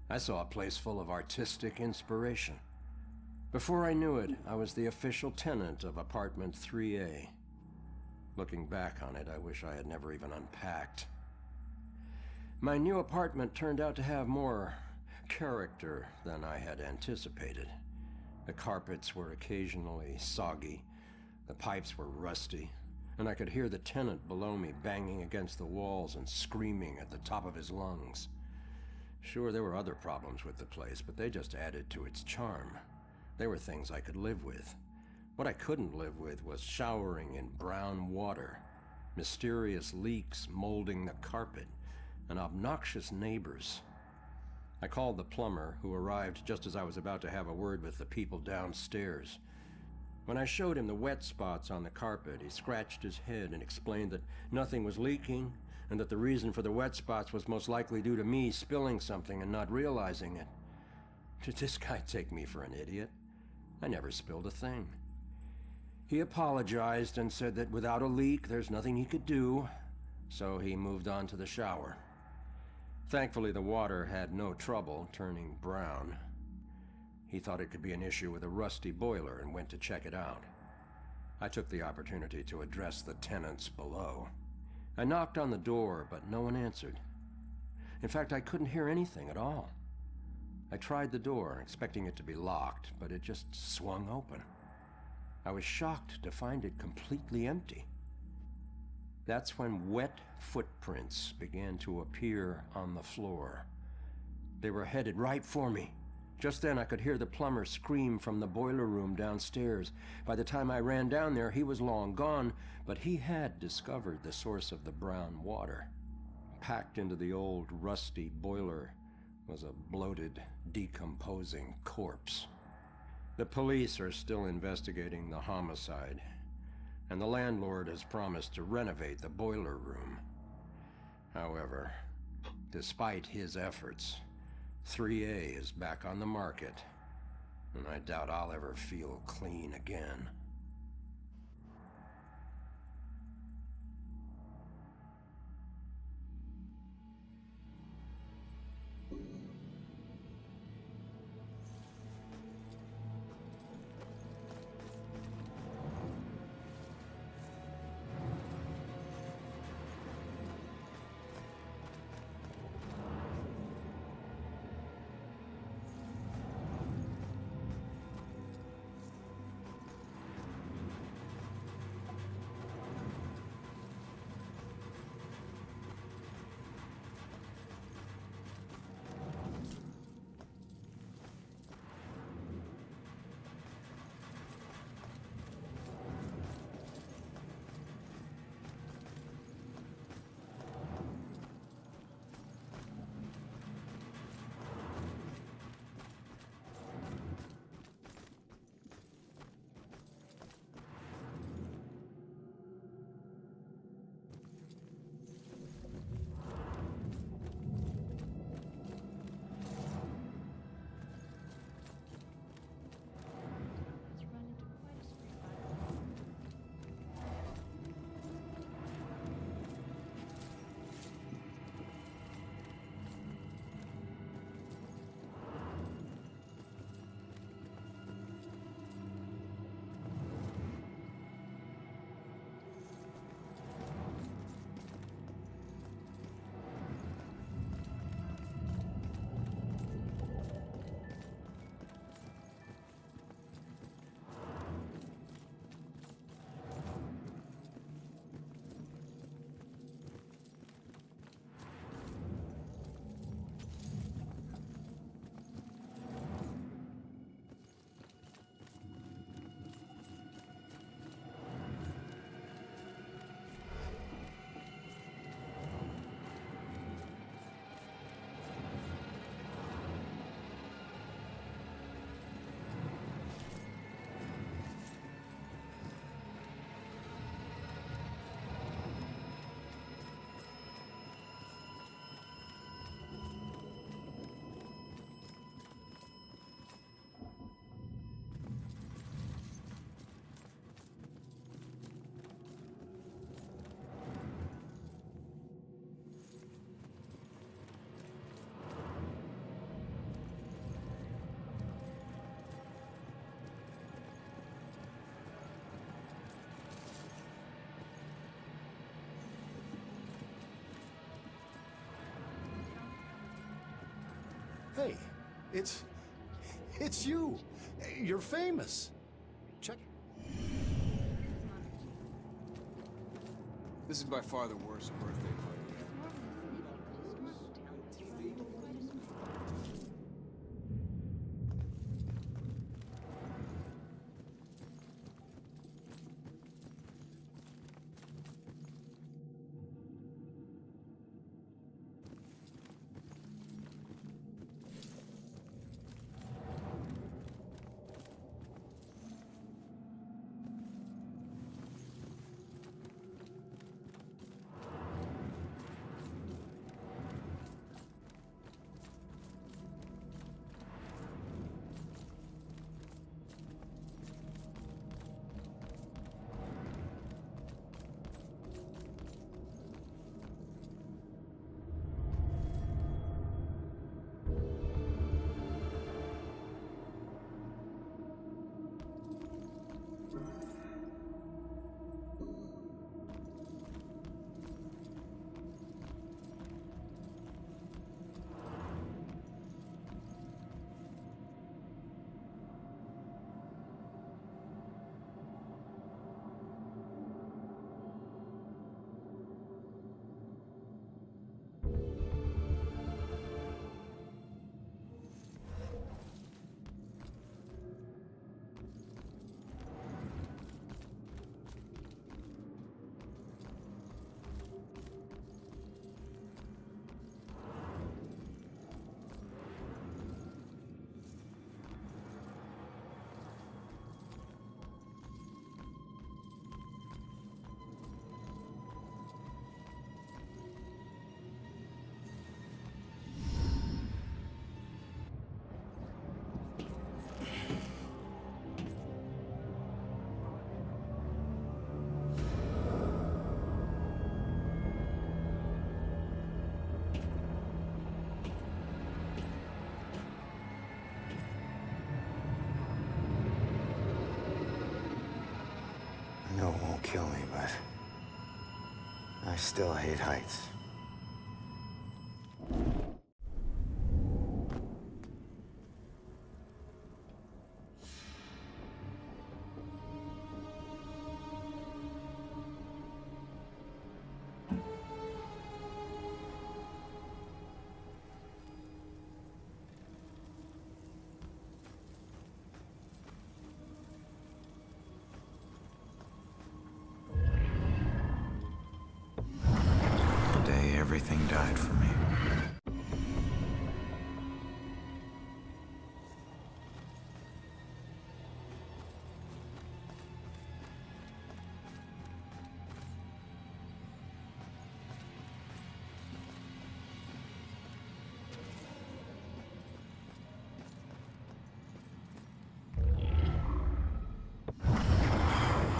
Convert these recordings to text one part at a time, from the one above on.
I saw a place full of artistic inspiration. Before I knew it, I was the official tenant of apartment 3A. Looking back on it, I wish I had never even unpacked. My new apartment turned out to have more character than I had anticipated. The carpets were occasionally soggy, the pipes were rusty, and I could hear the tenant below me banging against the walls and screaming at the top of his lungs. Sure, there were other problems with the place, but they just added to its charm. They were things I could live with. What I couldn't live with was showering in brown water, mysterious leaks molding the carpet, and obnoxious neighbors. I called the plumber, who arrived just as I was about to have a word with the people downstairs. When I showed him the wet spots on the carpet, he scratched his head and explained that nothing was leaking, and that the reason for the wet spots was most likely due to me spilling something and not realizing it. Did this guy take me for an idiot? I never spilled a thing. He apologized and said that without a leak, there's nothing he could do, so he moved on to the shower. Thankfully, the water had no trouble turning brown. He thought it could be an issue with a rusty boiler and went to check it out. I took the opportunity to address the tenants below. I knocked on the door, but no one answered. In fact, I couldn't hear anything at all. I tried the door, expecting it to be locked, but it just swung open. I was shocked to find it completely empty. That's when wet footprints began to appear on the floor. They were headed right for me. Just then I could hear the plumber scream from the boiler room downstairs. By the time I ran down there, he was long gone, but he had discovered the source of the brown water. Packed into the old, rusty boiler was a bloated, decomposing corpse. The police are still investigating the homicide, and the landlord has promised to renovate the boiler room. However, despite his efforts, 3A is back on the market, and I doubt I'll ever feel clean again. Hey, it's you. You're famous. Check. This is by far the worst birthday party. I know it won't kill me, but I still hate heights. The day everything died for me.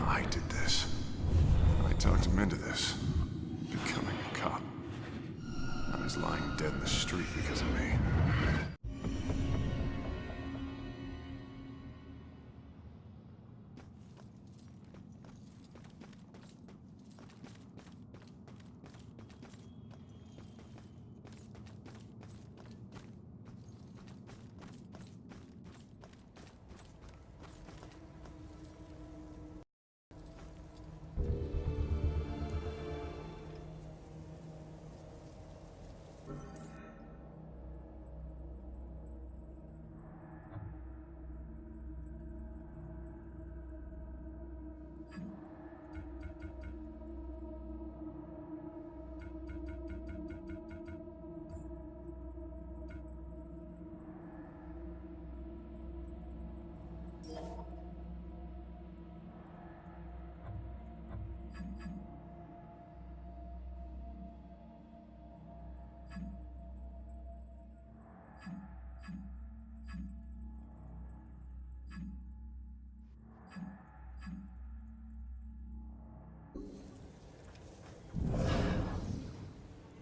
I did this. I talked him into this. Becoming a cop. Now he's lying dead in the street because of me.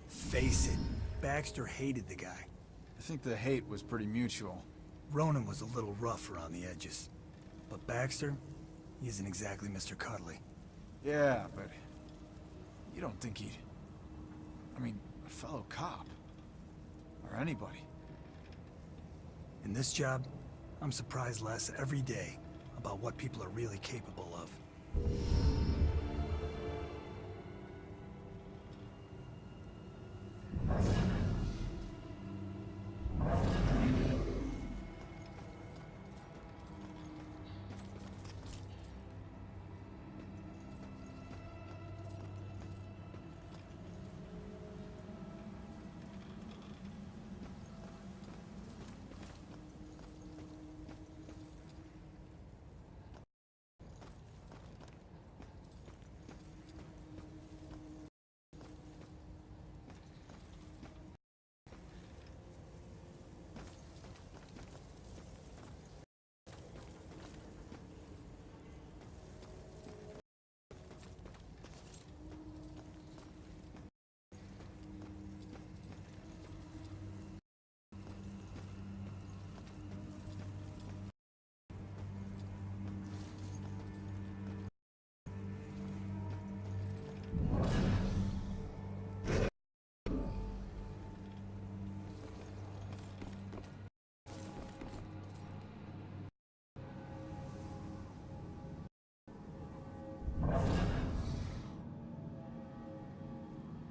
Face it, Baxter hated the guy. I think the hate was pretty mutual. Ronan was a little rough around the edges. But Baxter, he isn't exactly Mr. Cuddly. Yeah, but you don't think he'd... I mean, a fellow cop. Or anybody. In this job, I'm surprised less every day about what people are really capable of.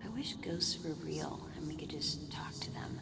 I wish ghosts were real and we could just talk to them.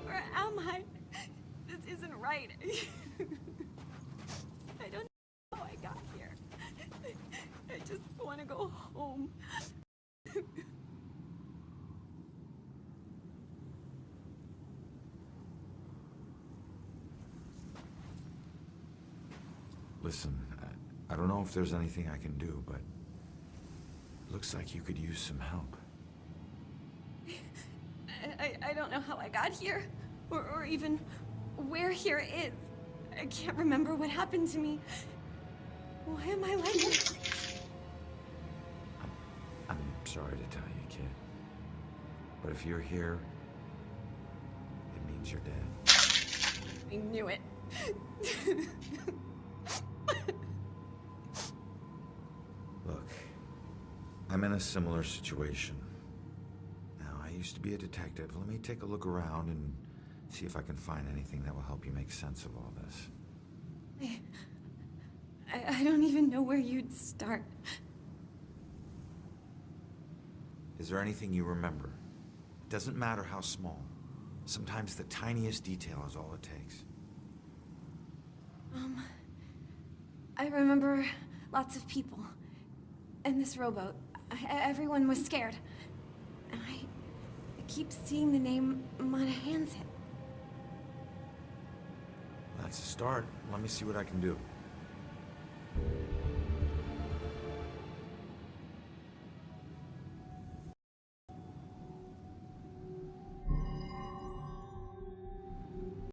Where am I? This isn't right. I don't know how I got here. I just want to go home. Listen, I don't know if there's anything I can do, but it looks like you could use some help. I don't know how I got here, or even where here is. I can't remember what happened to me. Why am I like this? I'm sorry to tell you, kid. But if you're here, it means you're dead. I knew it. Look, I'm in a similar situation. Now, I used to be a detective. Let me take a look around and see if I can find anything that will help you make sense of all this. I don't even know where you'd start. Is there anything you remember? It doesn't matter how small. Sometimes the tiniest detail is all it takes. I remember lots of people. And this rowboat. Everyone was scared. And I keep seeing the name Monahan's. That's a start. Let me see what I can do.